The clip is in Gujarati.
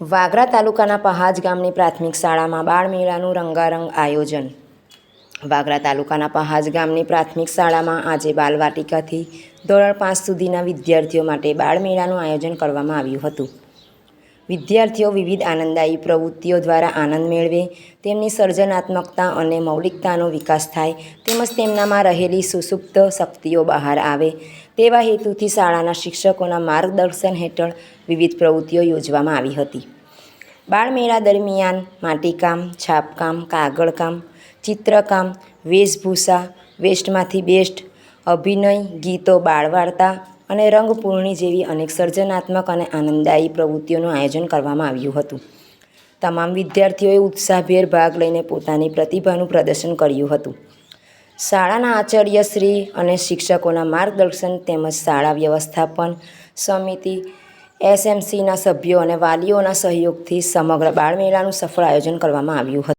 વાગરા તાલુકાના પહાજ ગામની પ્રાથમિક શાળામાં બાળમેળાનું રંગારંગ આયોજન. વાગરા તાલુકાના પહાજ ગામની પ્રાથમિક શાળામાં આજે બાલવાટિકાથી ધોરણ 5 સુધીના વિદ્યાર્થીઓ માટે બાળમેળાનું આયોજન કરવામાં આવ્યું હતું. વિદ્યાર્થીઓ વિવિધ આનંદદાયી પ્રવૃત્તિઓ દ્વારા આનંદ મેળવે, તેમની સર્જનાત્મકતા અને મૌલિકતાનો વિકાસ થાય તેમજ તેમનામાં રહેલી સુસુપ્ત શક્તિઓ બહાર આવે તેવા હેતુથી શાળાના શિક્ષકોના માર્ગદર્શન હેઠળ વિવિધ પ્રવૃત્તિઓ યોજવામાં આવી હતી. બાળમેળા દરમિયાન માટીકામ, છાપકામ, કાગળકામ, ચિત્રકામ, વેશભૂષા, વેસ્ટમાંથી બેસ્ટ, અભિનય, ગીતો, બાળવાર્તા અને રંગપૂર્ણી જેવી અનેક સર્જનાત્મક અને આનંદદાયી પ્રવૃત્તિઓનું આયોજન કરવામાં આવ્યું હતું. તમામ વિદ્યાર્થીઓએ ઉત્સાહભેર ભાગ લઈને પોતાની પ્રતિભાનું પ્રદર્શન કર્યું હતું. શાળાના આચાર્યશ્રી અને શિક્ષકોના માર્ગદર્શન તેમજ શાળા વ્યવસ્થાપન સમિતિ, SMCના સભ્યો અને વાલીઓના સહયોગથી સમગ્ર બાળમેળાનું સફળ આયોજન કરવામાં આવ્યું હતું.